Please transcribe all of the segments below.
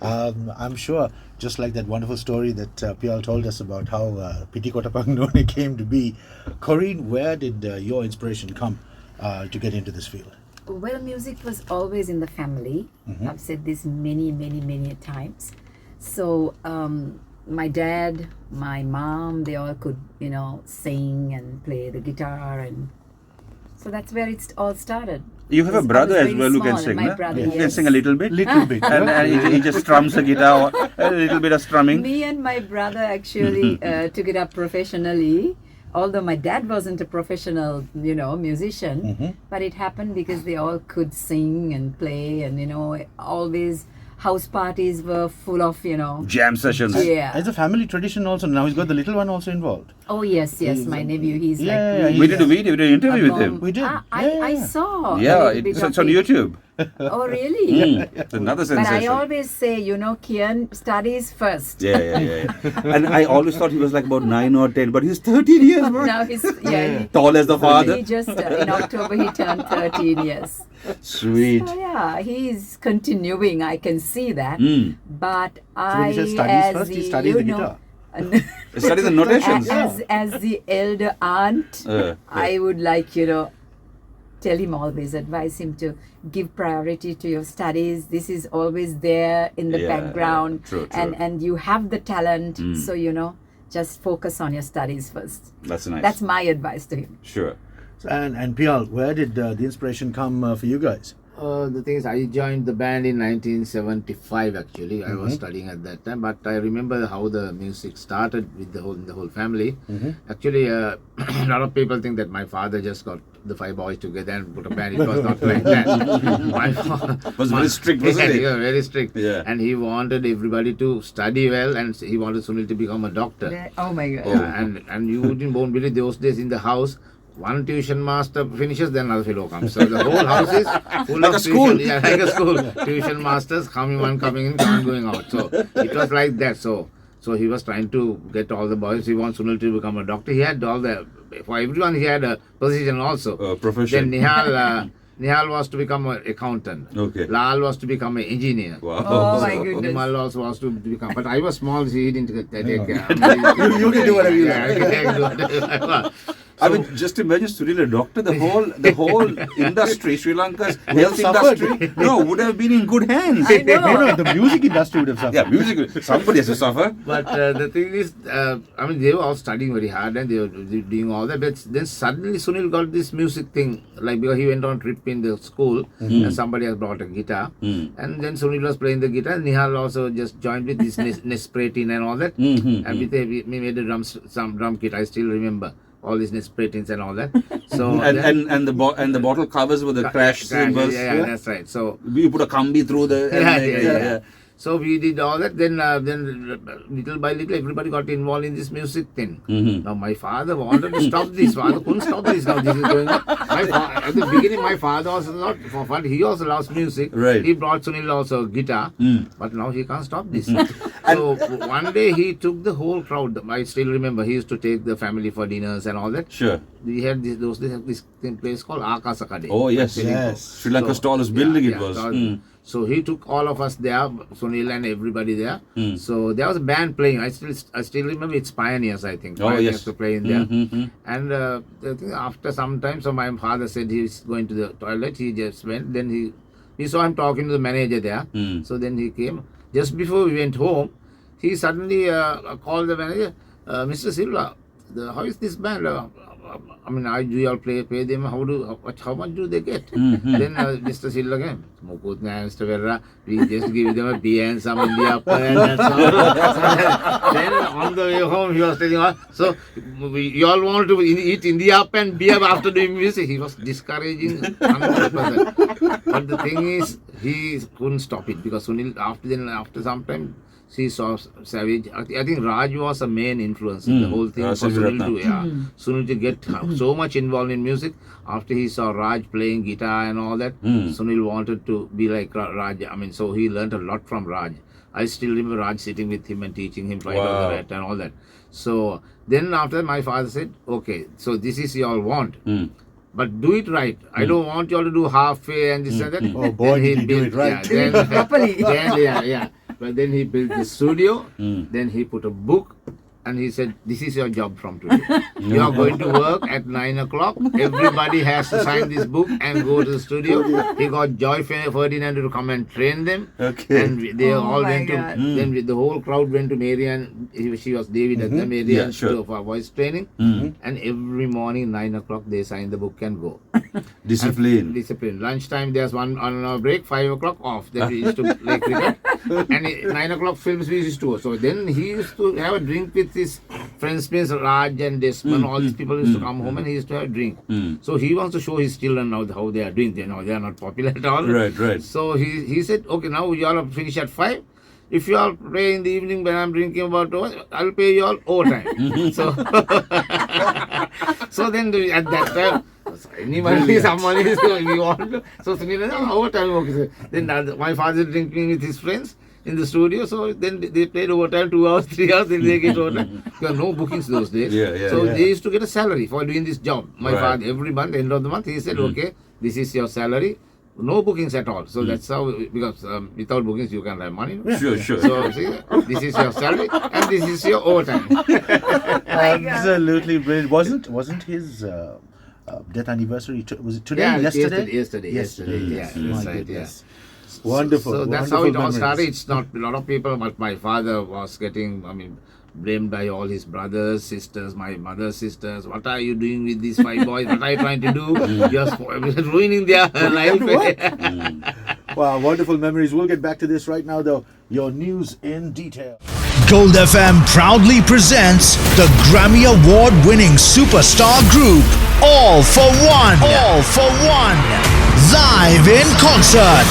I'm sure, just like that wonderful story that Piyal told us about how Piti Kotapang came to be. Corrine, where did your inspiration come to get into this field? Well, music was always in the family. I've said this many times. So my dad, my mom, they all could, sing and play the guitar, and so that's where it all started. You have a brother as well who can sing, my no? brother, Who can yes. sing a little bit? Little bit. And he just strums the guitar, a little bit of strumming. Me and my brother actually took it up professionally. Although my dad wasn't a professional, musician, but it happened because they all could sing and play, and always house parties were full of, Jam sessions. Yeah. It's a family tradition also. Now he's got the little one also involved. Oh yes, my nephew. He's Yeah, like We did a video, we did an interview with him. We did. I saw. a Yeah, little bit it's of on it. YouTube. Oh really? It's another But I sensation. always say, Kian studies first. Yeah. And I always thought he was like about 9 or 10, but he's 13 years, bro. Now he's Tall as the father. He just in October he turned 13 years. Sweet. So yeah, he's continuing. I can see that. But So when he said studies first, he studied the guitar. Study the notations. As the elder aunt, I would like tell him always, advise him to give priority to your studies. This is always there in the background, True. and you have the talent. So just focus on your studies first. That's nice. That's my advice to him. Sure. And Piyal, where did the inspiration come for you guys? The thing is, I joined the band in 1975. Actually, I was studying at that time, but I remember how the music started with the whole family. Actually, a lot of people think that my father just got the 5 boys together and put a band. It was not like that. My father Was very strict, wasn't he? Yeah, very strict. Yeah. And he wanted everybody to study well, and he wanted Sunil to become a doctor. Oh my God. Yeah, and you won't believe those days in the house. One tuition master finishes, then another fellow comes. So the whole house is full Like of a school. tuition. Yeah, like a school. Tuition masters coming in, going out. So it was like that. So he was trying to get all the boys. He wants Sunil to become a doctor. He had all the, for everyone he had a position also. Profession. Then Nihal was to become an accountant. Okay. Lal was to become an engineer. Wow. Oh my goodness. Nimal also was to become, but I was small, so he didn't take care. You can do whatever you Yeah, like. I can do whatever I want. I mean, just imagine Sunil a doctor. The whole industry, Sri Lanka's health suffered. industry, would have been in good hands. I know. No, the music industry would have suffered. Yeah, music. Somebody has to suffer. But the thing is, they were all studying very hard and they were doing all that. But then suddenly Sunil got this music thing, like because he went on trip in the school and somebody has brought a guitar. And then Sunil was playing the guitar. Nihal also just joined with this Nespretin and all that. And we made some drum kit. I still remember all these Nespretins and all that. So and the bottle covers with the crash symbols. Yeah, that's right. So You put a kambi through the. yeah. So we did all that. Then little by little, everybody got involved in this music thing. Now my father wanted to stop this. Father couldn't stop this. Now this is going on. At the beginning, my father was not for fun. He also loves music. Right. He brought Sunil also guitar. But now he can't stop this. So one day he took the whole crowd. I still remember he used to take the family for dinners and all that. Sure. We had this place called Akasakade. Oh yes. Yes. Sri Lanka's tallest building it was. So he took all of us there, Sunil and everybody there. So there was a band playing. I still remember it's Pioneers, I think. Oh, Pioneers yes. to play in there. And I think after some time, so my father said he's going to the toilet. He just went. Then we saw him talking to the manager there. So then he came. Just before we went home, he suddenly called the manager, Mr. Silva, how is this band? Do you all pay them? How much do they get? Then Mr. Silva came. Mr. Perera, we just give them a beer and some India apple and that's all. Then on the way home, he was telling us, so you all want to eat India apple and beer after doing music. He was discouraging 100%. But the thing is, he couldn't stop it because Sunil, after some time, she saw Savage. I think Raj was a main influence in the whole thing for Sunil to get so much involved in music. After he saw Raj playing guitar and all that, Sunil wanted to be like Raj. So he learned a lot from Raj. I still remember Raj sitting with him and teaching him Flight of the Rat and all that. So then after my father said, okay, so this is you all want. But do it right. I don't want you all to do halfway and this and that. Oh boy, Then did he do it right. Properly. Yeah. But then he built the studio. Then he put a book. And he said, this is your job from today. You are going to work at 9 o'clock. Everybody has to sign this book and go to the studio. He got Joy Ferdinand to come and train them. Okay. And they all my went God. to, then the whole crowd went to Marian. She was David at the Marian Yeah, sure. for voice training. And every morning, 9 o'clock, they sign the book and go. Discipline. Discipline. Lunchtime, there's 1 hour break, 5 o'clock off. Then we used to play cricket. And 9 o'clock films we used to. So then he used to have a drink with his friends, Raj and Desmond, all these people used to come home and he used to have a drink. So he wants to show his children now how they are doing. They know they are not popular at all. Right. So he said, okay, now you all finish at 5. If you all pray in the evening when I'm drinking about over, I'll pay you all overtime. So then at that time, anybody, someone is we want to. So overtime. Okay. Then my father drinking with his friends in the studio, so then they played overtime 2 hours, 3 hours, then they get overtime. There were no bookings those days. So they used to get a salary for doing this job. My father, every month, end of the month, he said, okay, this is your salary. No bookings at all. So that's how, because without bookings you can have money. Sure. So see, this is your salary and this is your overtime. Absolutely brilliant. Wasn't his death anniversary? Was it today? Yeah, yesterday? Yesterday. Yeah, My that's right. goodness. Wonderful. So that's wonderful how it all memories. started. It's not a lot of people, but my father was getting, blamed by all his brothers, sisters, my mother's sisters. What are you doing with these 5 boys? What are you trying to do? You're ruining their life. Wow, wonderful memories. We'll get back to this right now, though. Your news in detail. Gold FM proudly presents the Grammy Award-winning superstar group, All for One. All for One. Live in concert.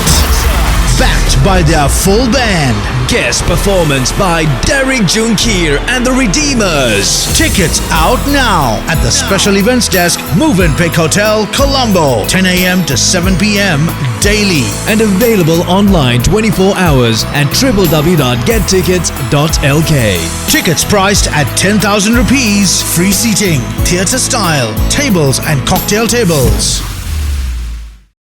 Backed by their full band. Guest performance by Derek Junkir and the Redeemers. Tickets out now at the special events desk, Move and Pick Hotel, Colombo. 10 a.m. to 7 p.m. daily. And available online 24 hours at www.gettickets.lk. Tickets priced at 10,000 rupees. Free seating, theatre style, tables and cocktail tables.